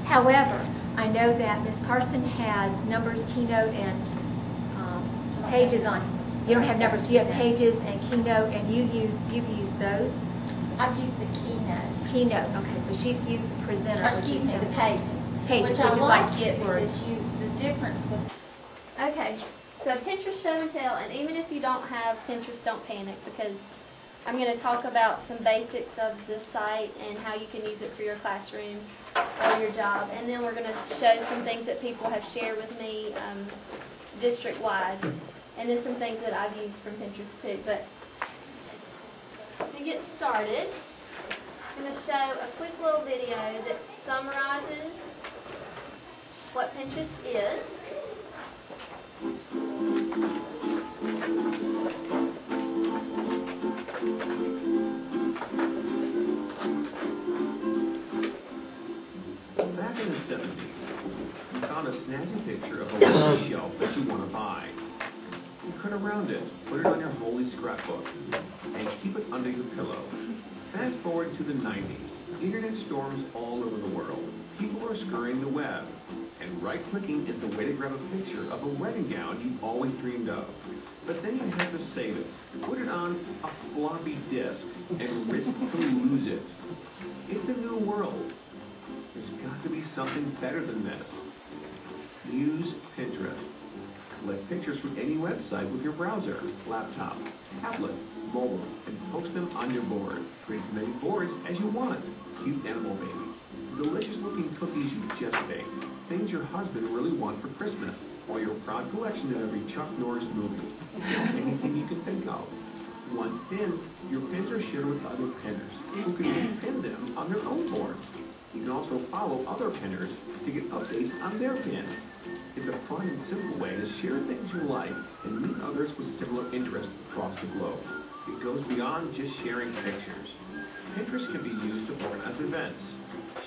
However, I know that Ms. Carson has numbers, Keynote, and pages on. You don't have numbers. You have pages and Keynote, and you've used those. I've used the Keynote. Keynote. Okay, so she's used the Presenter. Or excuse me, the Pages. Pages, which is like Get-Word. The difference with. Okay, so Pinterest Show and Tell, and even if you don't have Pinterest, don't panic, because I'm going to talk about some basics of the site and how you can use it for your classroom or your job, and then we're going to show some things that people have shared with me district-wide, and then some things that I've used from Pinterest too. But to get started, I'm going to show a quick little video that summarizes what Pinterest is. Back in the 70s, you found a snazzy picture of a lucky shelf that you want to buy. You cut around it, put it on your holy scrapbook, and keep it under your pillow. Fast forward to the 90s. Internet storms all over the world. People are scurrying the web, and right-clicking is the way to grab a picture of a wedding gown you've always dreamed of. But then you have to save it, put it on a floppy disk, and risk to lose it. It's a new world. There's got to be something better than this. Use Pinterest. Collect pictures from any website with your browser, laptop, tablet, mobile, and post them on your board. Create as many boards as you want. Cute animal babies, delicious-looking cookies you just baked, things your husband really wants for Christmas, or your proud collection of every Chuck Norris movie. Anything you can think of. Once pinned, your pins are shared with other pinners, who can repin them on their own boards. You can also follow other pinners to get updates on their pins. It's a fun and simple way to share things you like and meet others with similar interests across the globe. It goes beyond just sharing pictures. Pinterest can be used to organize events,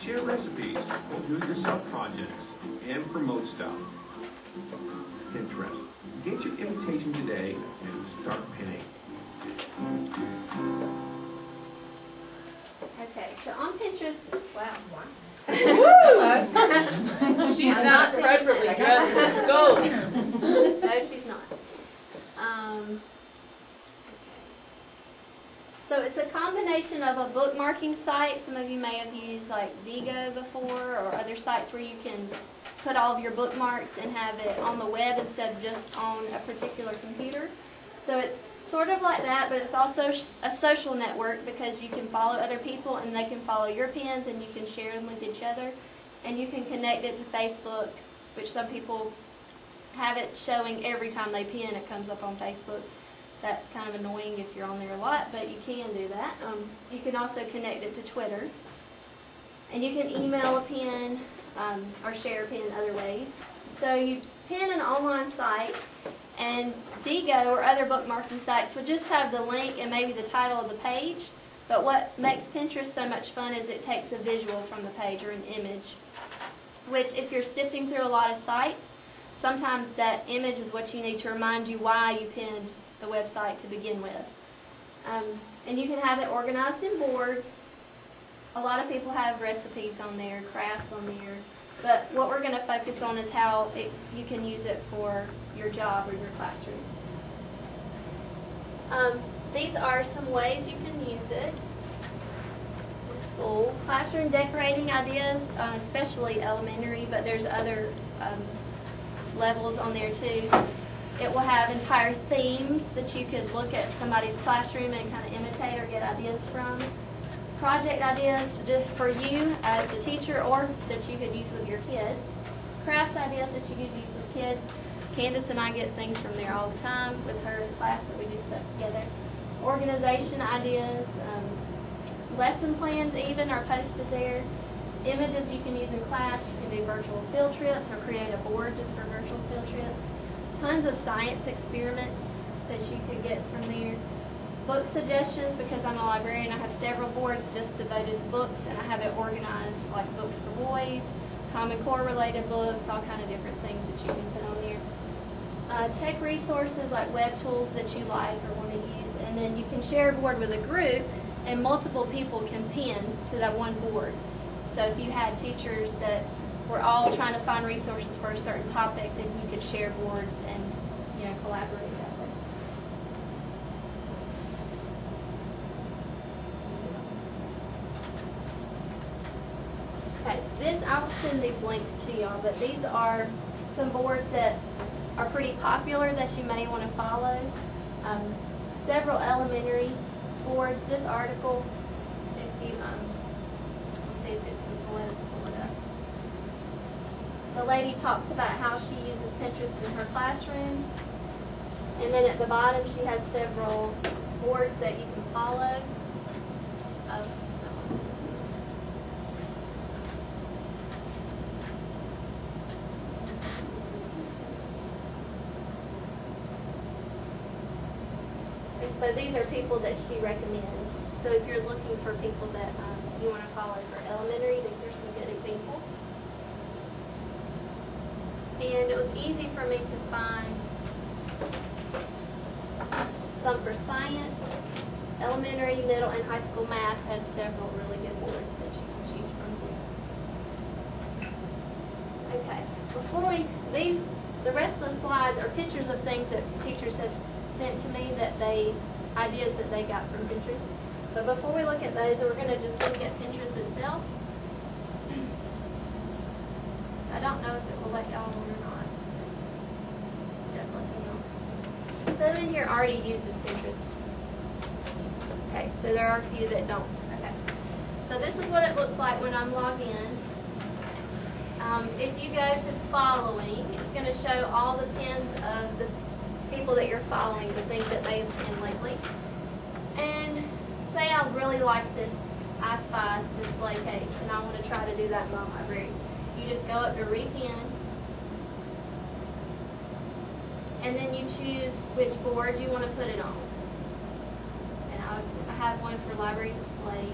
share recipes, or do-it-yourself projects, and promote stuff. Pinterest. Get your invitation today and start pinning. Okay, so on Pinterest, wow. She's not appropriately dressed for school. No, she's not. So it's a combination of a bookmarking site. Some of you may have used like Diigo before, or other sites where you can put all of your bookmarks and have it on the web instead of just on a particular computer. So it's sort of like that, but it's also a social network because you can follow other people and they can follow your pins and you can share them with each other. And you can connect it to Facebook, which some people have it showing every time they pin, it comes up on Facebook. That's kind of annoying if you're on there a lot, but you can do that. You can also connect it to Twitter. And you can email a pin or share a pin other ways. So you pin an online site, and Diigo or other bookmarking sites would just have the link and maybe the title of the page. But what makes Pinterest so much fun is it takes a visual from the page or an image, which if you're sifting through a lot of sites, sometimes that image is what you need to remind you why you pinned the website to begin with. And you can have it organized in boards. A lot of people have recipes on there, crafts on there, but what we're going to focus on is how you can use it for your job or your classroom. These are some ways you can use it in school. Classroom decorating ideas, especially elementary, but there's other levels on there too. It will have entire themes that you could look at somebody's classroom and kind of imitate or get ideas from. Project ideas just for you as the teacher or that you could use with your kids. Craft ideas that you could use with kids. Candace and I get things from there all the time with her class that we do stuff together. Organization ideas, lesson plans even are posted there. Images you can use in class. You can do virtual field trips or create a board just for virtual field trips. Tons of science experiments that you could get from there. Book suggestions, because I'm a librarian, I have several boards just devoted to books, and I have it organized like books for boys, Common Core related books, all kind of different things that you can put on there. Tech resources like web tools that you like or want to use, and then you can share a board with a group and multiple people can pin to that one board. So if you had teachers that we're all trying to find resources for a certain topic, then you could share boards and, you know, collaborate that way. Okay, I'll send these links to y'all, but these are some boards that are pretty popular that you may want to follow. Several elementary boards. This article, if you, let's see if it can pull it up. The lady talks about how she uses Pinterest in her classroom. And then at the bottom, she has several boards that you can follow. So these are people that she recommends. So if you're looking for people that you want to follow for elementary, these are some good examples. And it was easy for me to find some for science. Elementary, middle, and high school math had several really good boards that you can choose from here. Okay, the rest of the slides are pictures of things that teachers have sent to me ideas that they got from Pinterest. But before we look at those, we're going to just look at Pinterest itself. I don't know if it will let y'all or not. Some in here already uses Pinterest. Okay, so there are a few that don't. Okay. So this is what it looks like when I'm logged in. If you go to following, it's going to show all the pins of the people that you're following, the things that they've pinned lately. And say I really like this I Spy display case and I want to try to do that in my library. You just go up to repin and then you choose which board you want to put it on. And I have one for library display.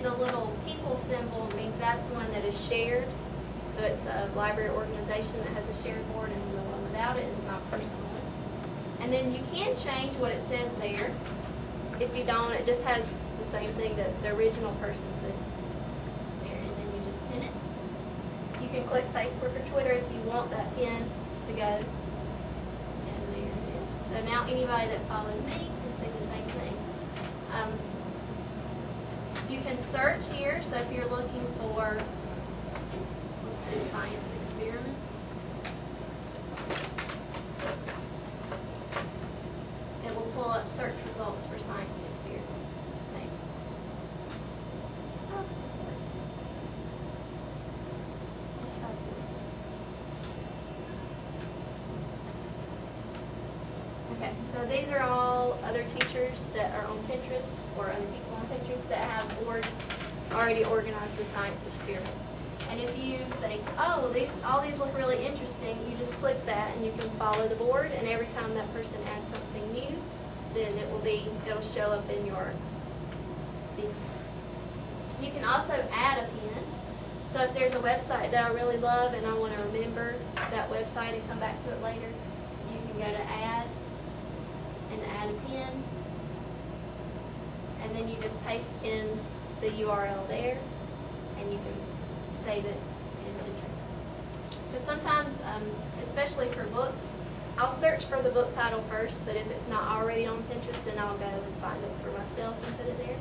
The little people symbol means that's one that is shared. So it's a library organization that has a shared board, and the one without it is my personal one. And then you can change what it says there. If you don't, it just has the same thing that the original person said there, and then you just pin it. You can click Facebook or Twitter if you want that pin to go. And there it is. So now anybody that follows me can see the same thing. You can search here, so if you're looking for, let's see, science experiments. It will pull up search results for science experiments. Thanks. Okay, so these are all other teachers that are on Pinterest, or other people on Pinterest that have boards already organized with science experiments. And if you think, oh, well, all these look really interesting, you just click that and you can follow the board, and every time that person adds something new, then it'll show up in your feed. You can also add a pin. So if there's a website that I really love and I want to remember that website and come back to it later, you can go to add and add a pin. And then you just paste in the URL there, and you can save it in Pinterest. So sometimes, especially for books, I'll search for the book title first, but if it's not already on Pinterest, then I'll go and find it for myself and put it there.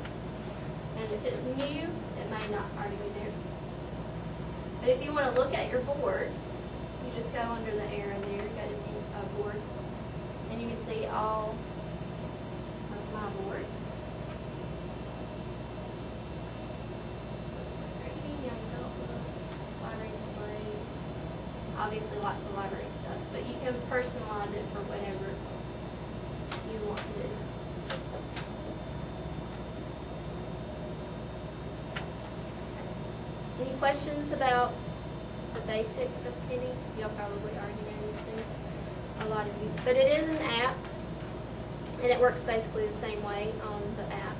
And if it's new, it may not already be there. But if you want to look at your boards, you just go under the arrow there, go to boards, and you can see all of my boards. Obviously lots of library stuff, but you can personalize it for whatever you want to do. Any questions about the basics of pinning? You'll probably already know these things, a lot of you. But it is an app, and it works basically the same way on the app.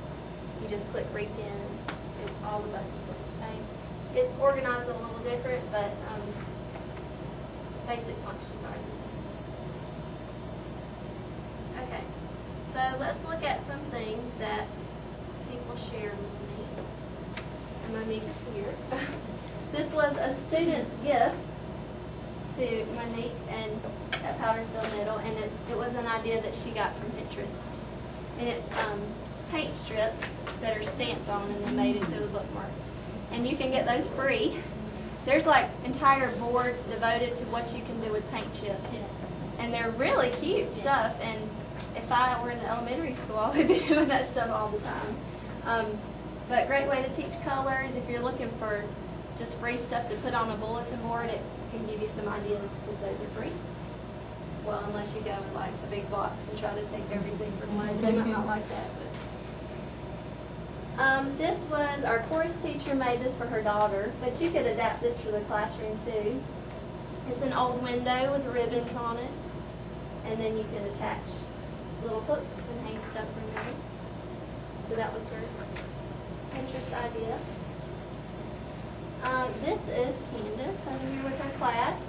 You just click repin, and all the buttons look the same. It's organized a little different, but basic functions are the same. let's look at some things that people shared with me. And Monique is here. This was a student's gift to Monique and at Powdersville Middle, and it was an idea that she got from Pinterest. And it's paint strips that are stamped on and then made into a bookmark. And you can get those free. There's like entire boards devoted to what you can do with paint chips. And they're really cute stuff, and if I were in the elementary school, I would be doing that stuff all the time. But great way to teach colors. If you're looking for just free stuff to put on a bulletin board, it can give you some ideas because those are free. Well, unless you go with like a big box and try to take everything from one, they might not like that. But. This was, our chorus teacher made this for her daughter, but you could adapt this for the classroom too. It's an old window with ribbons on it, and then you can attach little hooks and hang stuff from there. So that was her Pinterest idea. This is Candace over here with her class.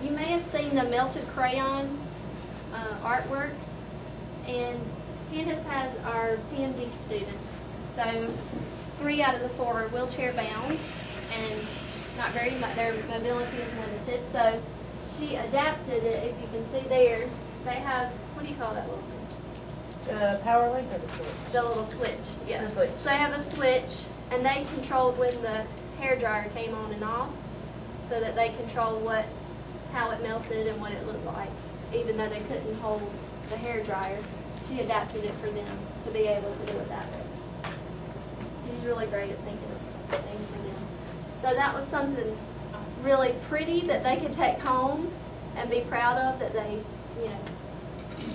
You may have seen the melted crayons artwork, and Candace has our PMD students. So 3 out of the 4 are wheelchair bound and not very much, their mobility is limited. So she adapted it, if you can see there, they have, what do you call that little thing? Power link or the switch? The little switch, yeah. The switch. So they have a switch, and they controlled when the hairdryer came on and off, so that they controlled how it melted and what it looked like. Even though they couldn't hold the hairdryer, she adapted it for them to be able to do it that way. She's really great at thinking of things for them. So that was something really pretty that they could take home and be proud of that they,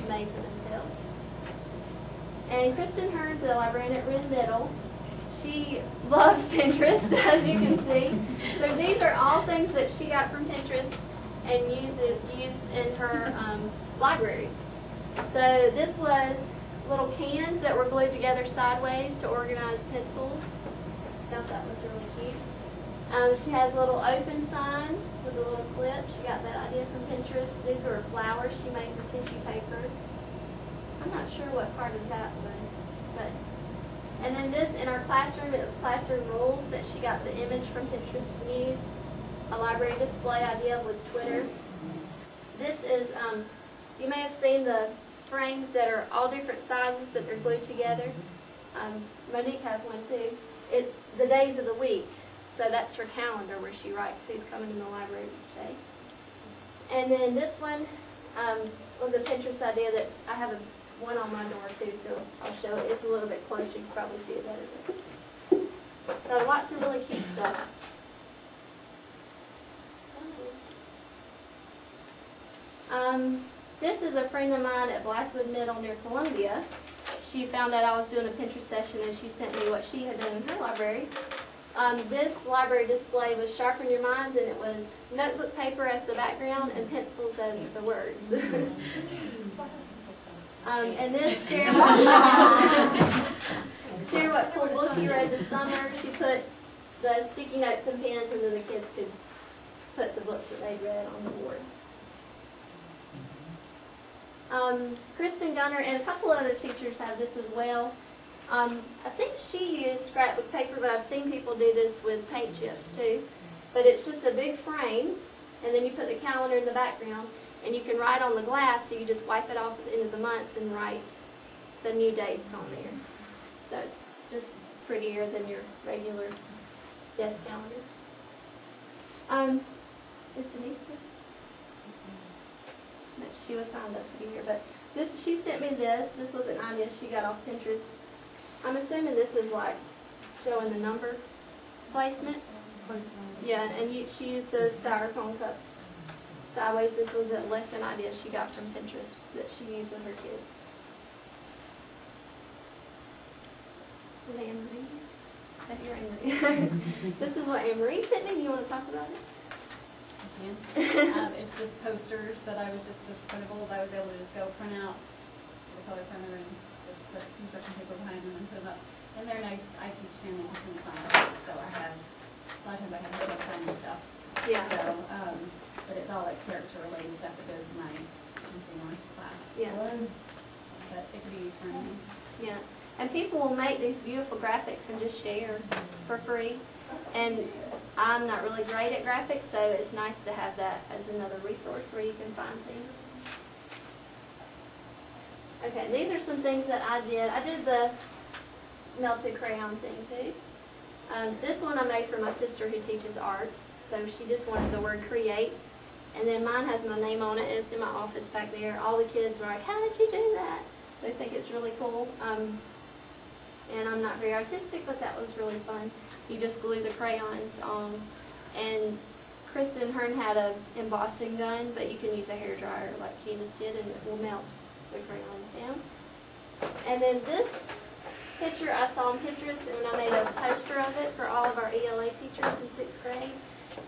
made for themselves. And Kristen Hearns, the librarian at Wren Middle, she loves Pinterest, as you can see. So these are all things that she got from Pinterest and used in her library. So this was little cans that were glued together sideways to organize pencils. Thought that was really cute. She has a little open sign with a little clip. She got that idea from Pinterest. These were flowers she made with tissue paper. I'm not sure what part of that was, but. And then this, in our classroom, it was classroom rules that she got the image from Pinterest and used. A library display idea with Twitter. This is, you may have seen the frames that are all different sizes, but they're glued together. Monique has one too. It's the days of the week. So that's her calendar where she writes who's coming in the library each day. And then this one was a Pinterest idea that I have one on my door too, so I'll show it. It's a little bit closer, you can probably see it better. So lots of really cute stuff. This is a friend of mine at Blackwood Middle near Columbia. She found out I was doing a Pinterest session and she sent me what she had done in her library. This library display was Sharpen Your Minds, and it was notebook paper as the background and pencils as the words. And this, share what cool book you read this summer. She put the sticky notes and pens, and then the kids could put the books that they read on the board. Kristen Gunner and a couple other teachers have this as well. I think she used scrapbook paper, but I've seen people do this with paint chips too. But it's just a big frame, and then you put the calendar in the background, and you can write on the glass, so you just wipe it off at the end of the month and write the new dates on there. So it's just prettier than your regular desk calendar. Is Denise here? No, she was signed up to be here, but this, she sent me this. This was an idea she got off Pinterest. I'm assuming this is like showing the number placement. Yeah, and she used the styrofoam cups sideways. This was a lesson idea she got from Pinterest that she used with her kids. Is Anne-Marie? That's your Anne-Marie. This is what Anne-Marie sent me. You want to talk about it? It's just posters that I was just printables. I was able to just go print out the color printer and just put construction paper behind them and put them up. And they're nice. I teach family and science, so I have a lot of times I have makeup time and stuff. Yeah. So, but it's all like character related stuff that goes to my consumer class. Yeah. But it could be used for anything. Yeah, and people will make these beautiful graphics and just share for free. And I'm not really great at graphics, so it's nice to have that as another resource where you can find things. Okay, these are some things that I did. I did the melted crayon thing too. This one I made for my sister who teaches art, so she just wanted the word create. And then mine has my name on it. It's in my office back there. All the kids were like, "How did you do that?" They think it's really cool. And I'm not very artistic, but that was really fun. You just glue the crayons on. And Kristen Hearn had a embossing gun, but you can use a hairdryer like Candace did, and it will melt the crayons down. And then this picture I saw on Pinterest, and I made a poster of it for all of our ELA teachers in 6th grade.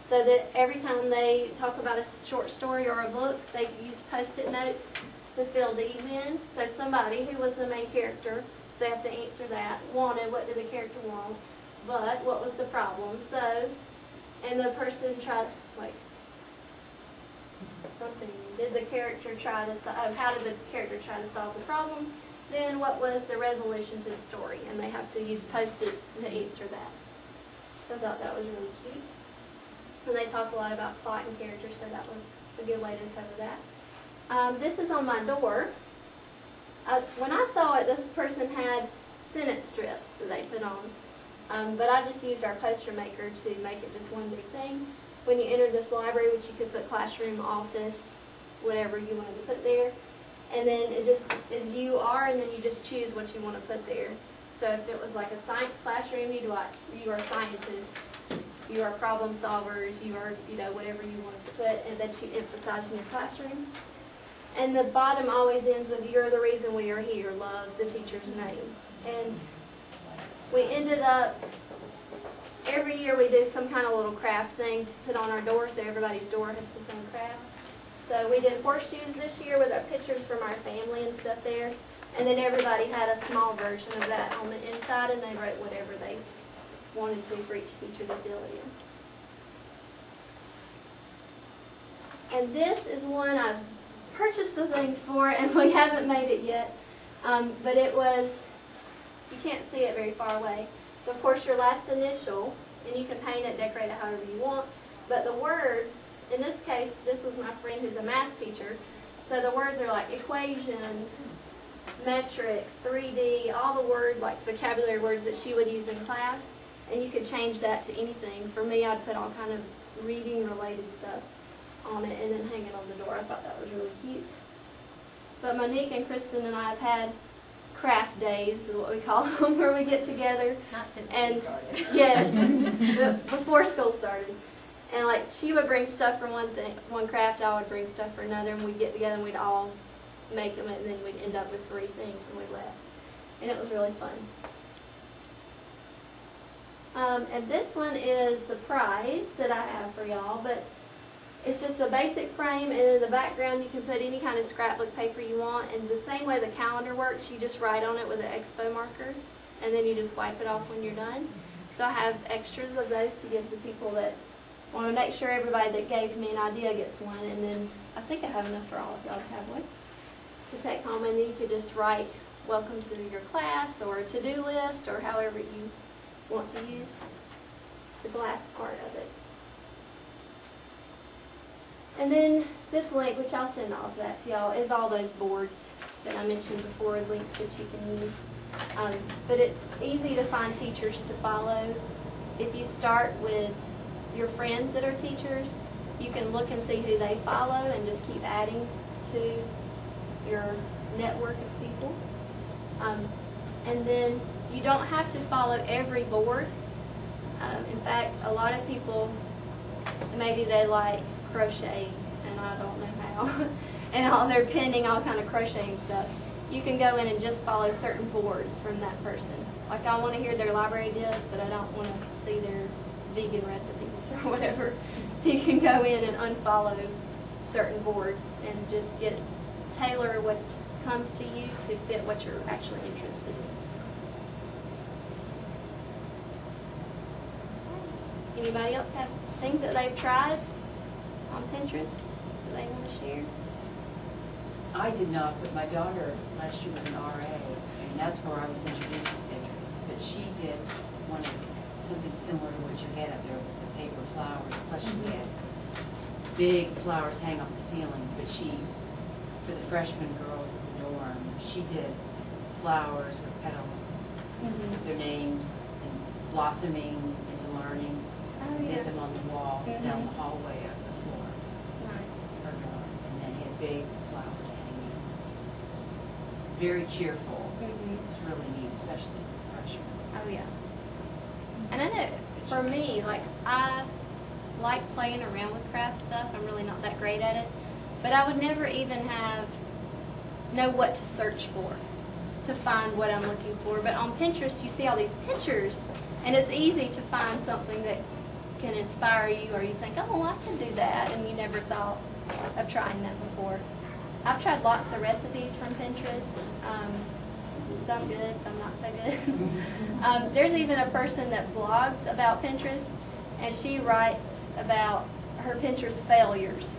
So that every time they talk about a short story or a book, they use Post-it notes to fill these in. So somebody who was the main character, so they have to answer that, wanted, what did the character want, but what was the problem? So, and the person tried, like, something, did the character try to, how did the character try to solve the problem? Then what was the resolution to the story? And they have to use Post-its to answer that. So I thought that was really cute. And they talk a lot about plot and character, so that was a good way to cover that. This is on my door. When I saw it, this person had sentence strips that they put on. But I just used our poster maker to make it just one big thing. When you enter this library, which you could put classroom, office, whatever you wanted to put there. And then it just is you are, and then you just choose what you want to put there. So if it was like a science classroom, you'd like, you are scientists, you are problem solvers, you are, whatever you wanted to put, and that you emphasize in your classroom. And the bottom always ends with, "You're the reason we are here, love the teacher's name." And we ended up, every year we do some kind of little craft thing to put on our door, so everybody's door has the same craft. So we did horseshoes this year with our pictures from our family and stuff there. And then everybody had a small version of that on the inside, and they wrote whatever they wanted to for each teacher to fill it in. And this is one I've purchased the things for, and we haven't made it yet. But it was, you can't see it very far away. So of course your last initial, and you can paint it, decorate it however you want. But the words, in this case, this was my friend who's a math teacher. So the words are like equation, metrics, 3D, all the words, like vocabulary words that she would use in class. And you could change that to anything. For me, I'd put all kind of reading-related stuff on it and then hang it on the door. I thought that was really cute. But Monique and Kristen and I have had craft days, is what we call them, where we get together. Not since And we started. yes, before school started. And like she would bring stuff for one craft, I would bring stuff for another, and we'd get together and we'd all make them, and then we'd end up with 3 things and we left. And it was really fun. And this one is the prize that I have for y'all, but it's just a basic frame, and in the background you can put any kind of scrapbook paper you want, and the same way the calendar works, you just write on it with an expo marker, and then you just wipe it off when you're done. So I have extras of those to give to people that want to make sure everybody that gave me an idea gets one, and then I think I have enough for all of y'all to have one to take home, and then you could just write welcome to your class, or to-do list, or however you want to use the glass part of it. And then this link, which I'll send all of that to y'all, is all those boards that I mentioned before, links that you can use. But it's easy to find teachers to follow. If you start with your friends that are teachers, you can look and see who they follow and just keep adding to your network of people. And then you don't have to follow every board. In fact, a lot of people, maybe they like crocheting, and I don't know how, and they're pinning all kind of crocheting stuff. You can go in and just follow certain boards from that person. Like I want to hear their library ideas, but I don't want to see their vegan recipes or whatever. So you can go in and unfollow certain boards and just tailor what comes to you to fit what you're actually interested in. Anybody else have things that they've tried on Pinterest that they want to share? I did not, but my daughter last year was an RA, and that's where I was introduced to Pinterest. But she did something similar to what you had up there with the paper flowers, plus she had big flowers hang off the ceiling. But she, for the freshman girls in the dorm, she did flowers with petals, with their names, and blossoming into learning. Oh, Did yeah. them on the wall, down the hallway of the floor. Nice. Her dorm, and then had big flowers hanging. Very cheerful. It's really neat, especially for freshmen. Oh, yeah. And I know, for me, like, I like playing around with craft stuff. I'm really not that great at it. But I would never even know what to search for to find what I'm looking for. But on Pinterest, you see all these pictures, and it's easy to find something that can inspire you, or you think, oh, I can do that, and you never thought of trying that before. I've tried lots of recipes from Pinterest. Some good, some not so good. There's even a person that blogs about Pinterest, and she writes about her Pinterest failures.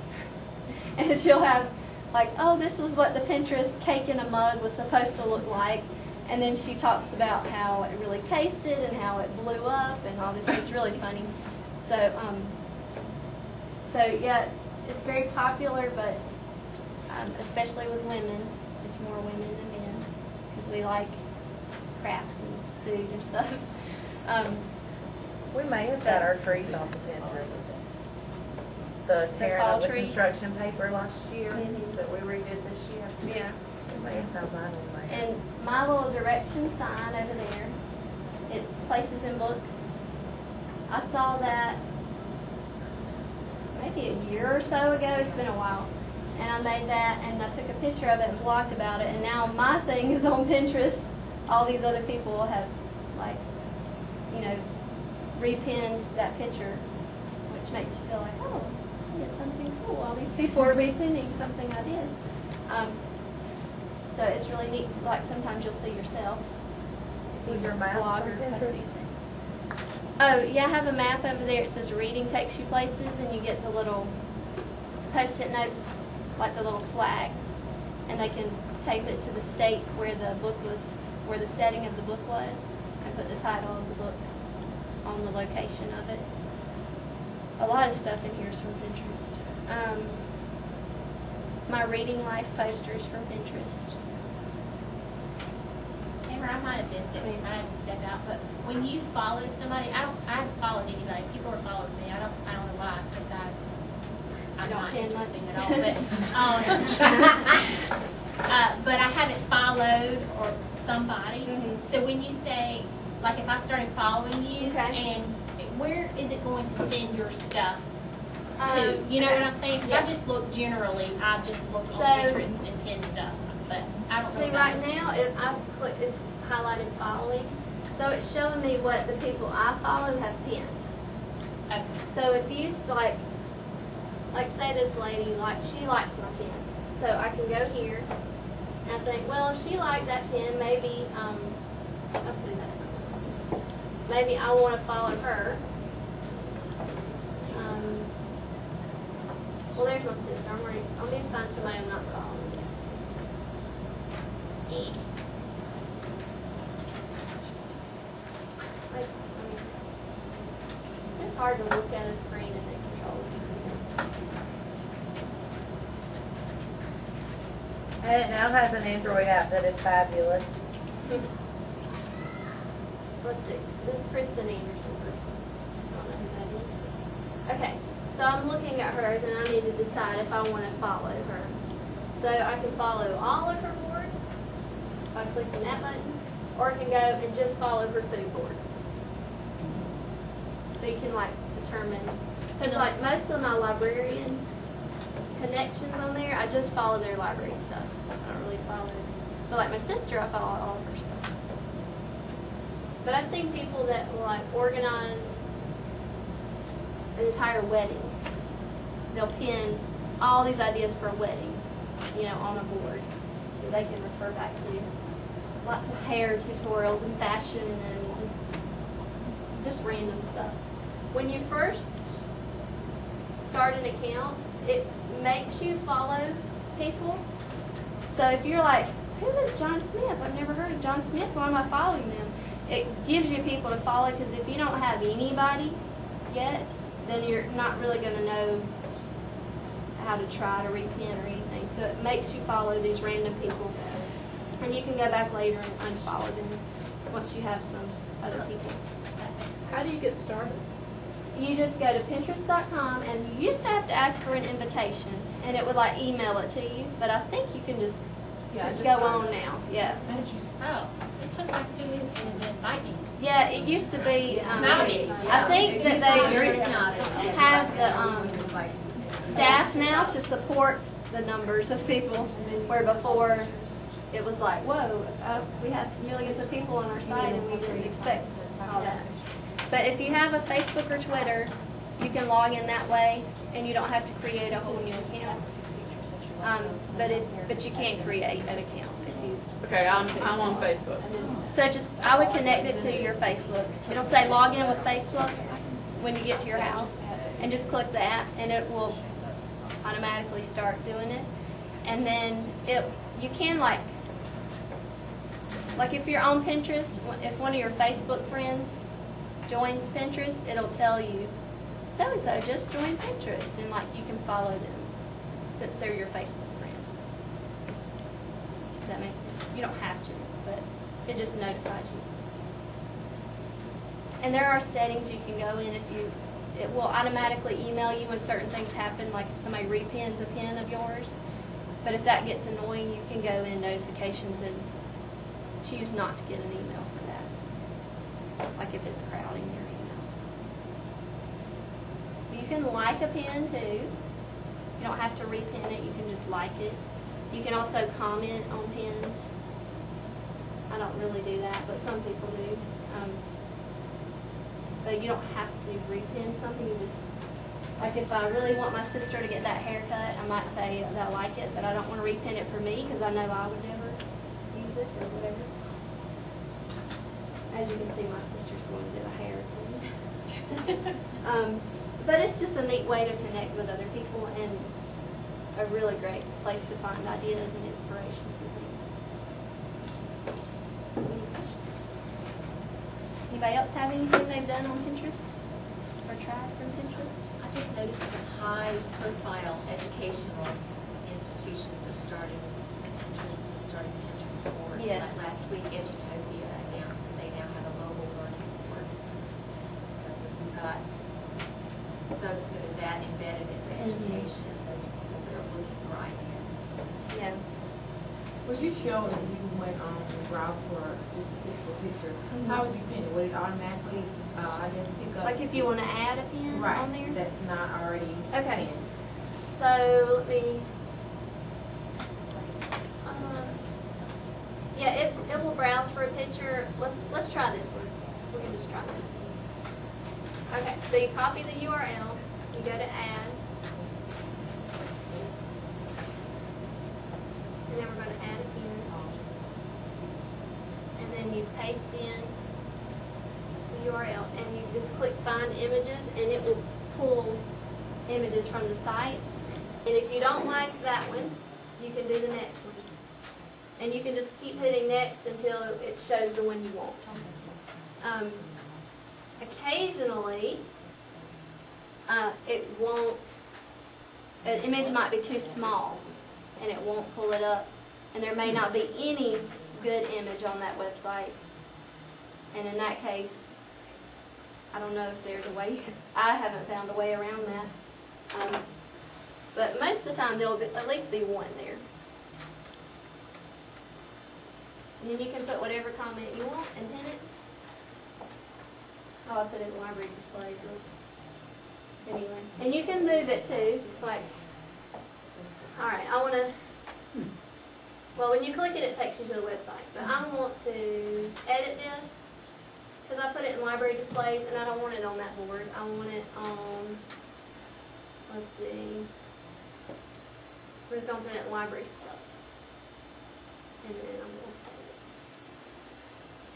And she'll have like, oh, this was what the Pinterest cake in a mug was supposed to look like. And then she talks about how it really tasted and how it blew up and all this. It's really funny. So yeah, it's very popular, but especially with women, it's more women than men because we like crafts and food and stuff. We may have got our trees off of Pinterest. The tearing fall of the trees? construction paper last year Mhm. that we redid this year. Yeah. We may have found mine on there. And my little direction sign over there, it's Places and Books. I saw that maybe a year or so ago. It's been a while. And I made that, and I took a picture of it and blogged about it. And now my thing is on Pinterest. All these other people have, like, you know, repinned that picture, which makes you feel like, oh, I did something cool. All these people are repinning something I did. So it's really neat. Like sometimes you'll see yourself. Was your map blog on or Pinterest? post anything. Oh yeah, I have a map over there. It says reading takes you places, and you get the little post-it notes, like the little flags, and they can tape it to the state where the book was, where the setting of the book was, and put the title of the book on the location of it. A lot of stuff in here is from Pinterest. My reading life posters from Pinterest. Amber, I might have missed it, I had to step out, but when you follow somebody, I haven't followed anybody, people are following me, I don't know why, because I'm Don't not pin interesting much. at all, but I haven't followed or somebody, so when you say, like if I started following you, Okay. and where is it going to send your stuff to? You know what I'm saying? 'Cause yeah. I just look generally, I just look on So- Pinterest and pin stuff, but I don't know. See, right now, if I click, it's highlighted following, so it's showing me what the people I follow have pinned. Okay. So if you like say this lady, like she likes my pin, so I can go here and I think, well, if she liked that pin, maybe I'll do that. Maybe I want to follow her. Well, there's my sister. I'll need to find somebody I'm not following yet. Like, it's hard to look at a screen and then control it. And it now has an Android app that is fabulous. Let's see. This is Kristen Anderson person. I don't know who that is. Okay. So I'm looking at hers and I need to decide if I want to follow her. So I can follow all of her boards by clicking that button, or I can go and just follow her food board. So you can like determine, because like most of my librarian connections on there, I just follow their library stuff. I don't really follow, so like my sister, I follow all of her stuff. But I've seen people that will like organize an entire wedding. They'll pin all these ideas for a wedding, you know, on a board. So they can refer back to lots of hair tutorials and fashion and just random stuff. When you first start an account, it makes you follow people, So if you're like, who is John Smith? I've never heard of John Smith. Why am I following them? It gives you people to follow, because if you don't have anybody yet, then you're not really going to know how to try to repin or anything. So it makes you follow these random people. And you can go back later and unfollow them once you have some other people. How do you get started? You just go to Pinterest.com, and you used to have to ask for an invitation, and it would like email it to you. But I think you can just go on now. Yeah. Oh, it took like 2 weeks to invite me. Yeah, it used to be. Snotty. I think that Very they snotty. have the staff now to support the numbers of people, where before it was like, whoa, we have millions of people on our site and we didn't expect all that. But if you have a Facebook or Twitter, you can log in that way, and you don't have to create a whole new account. But you can create an account if you. Okay, I'm on Facebook. So I would connect it to your Facebook. It'll say log in with Facebook when you get to your house, and just click that, and it will automatically start doing it. And then you can like if you're on Pinterest, if one of your Facebook friends joins Pinterest, it'll tell you so-and-so just joined Pinterest, and like you can follow them since they're your Facebook friends. Does that make sense? You don't have to, but it just notifies you. And there are settings you can go in it will automatically email you when certain things happen, like if somebody repins a pin of yours. But if that gets annoying, you can go in notifications and choose not to get an email for that. Like if it's crowding your email. You can like a pin too. You don't have to repin it, you can just like it. You can also comment on pins. I don't really do that, but some people do. But you don't have to repin something. You just, like if I really want my sister to get that haircut, I might say that I like it, but I don't want to repin it for me because I know I would never use it or whatever. As you can see, my sister's going to do a hair soon. But it's just a neat way to connect with other people and a really great place to find ideas and inspiration for things. Anybody else have anything they've done on Pinterest or tried from Pinterest? I just noticed some high-profile educational institutions are starting Pinterest and starting Pinterest boards. Yeah. Like last week, Edutopia announced that they now have a mobile learning board. So we've got folks that are that embedded in the education, those people that are looking for ideas. Yeah. Was you showing you went on and browse for this particular picture? How would you pin it? Would it automatically, I guess, pick up? Like if you want to add a pin right, on there? that's not already Okay. pinned. So let me. Yeah, it will browse for a picture. Let's try this one. We're gonna just try this. Okay, so you copy the URL. You go to add, and then we're gonna add a pin, and then you paste in the URL, and you just click Find Images, and it will pull images from the site. And if you don't like that one, you can do the next one. And you can just keep hitting next until it shows the one you want. Occasionally, it won't, an image might be too small and it won't pull it up. And there may not be any good image on that website. And in that case, I don't know if there's a way, I haven't found a way around that. But most of the time, there'll at least be one there. And then you can put whatever comment you want and pin it. Oh, I put it in library display. Anyway, and you can move it too. Like, all right, I want to. Well, when you click it, it takes you to the website. But I want to edit this because I put it in library displays, and I don't want it on that board. I want it on. Let's see. We're just going to put it in library displays, and then I'm going to save it.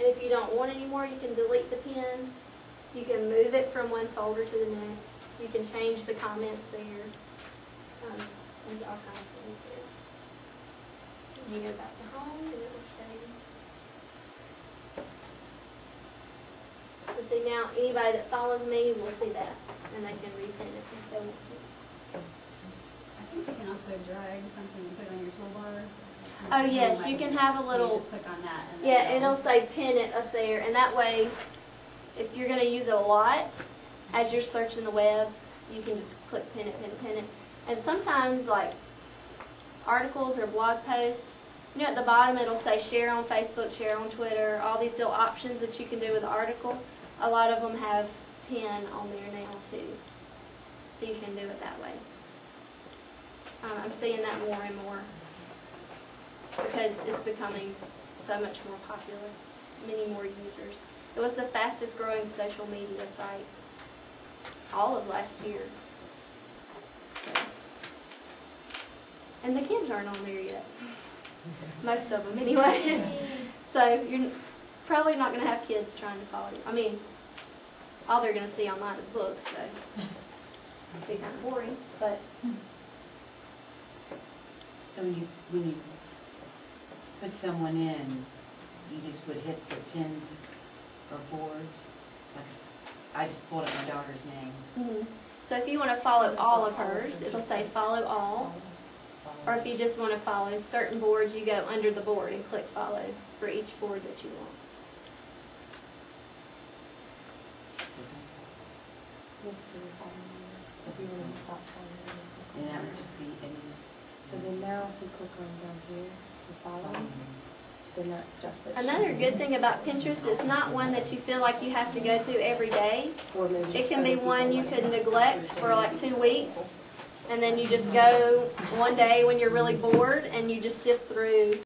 And if you don't want any more, you can delete the pin. You can move it from one folder to the next. You can change the comments there. There's all kinds of things there. you go back to home, and it will show you. But see now, anybody that follows me will see that, and they can repin it if they want to. I think you can also drag something and put it on your toolbar. Oh, yes, you can have a little, You just click on that and then yeah, it'll say pin it up there, and that way, if you're gonna use it a lot, as you're searching the web, you can just click pin it, pin it, pin it. And sometimes, like, articles or blog posts, you know, at the bottom it'll say share on Facebook, share on Twitter, all these little options that you can do with the article. A lot of them have pin on there now too, so you can do it that way. I'm seeing that more and more because it's becoming so much more popular, many more users. It was the fastest growing social media site all of last year. So. And the kids aren't on there yet. Most of them anyway. So you're probably not going to have kids trying to follow you. I mean, all they're going to see online is books, so it'd be kind of boring. But So when you put someone in, you just would hit the pins or boards? Like, I just pulled up my daughter's name. So if you want to follow all of hers, it'll say follow all. Or if you just want to follow certain boards, you go under the board and click follow for each board that you want. And that would just be any. So then now if we click on down here, to follow, then that stuff that. Another good thing about Pinterest, it's not one that you feel like you have to go to every day. It can be one you could neglect for like 2 weeks, and then you just go one day when you're really bored and you just sift through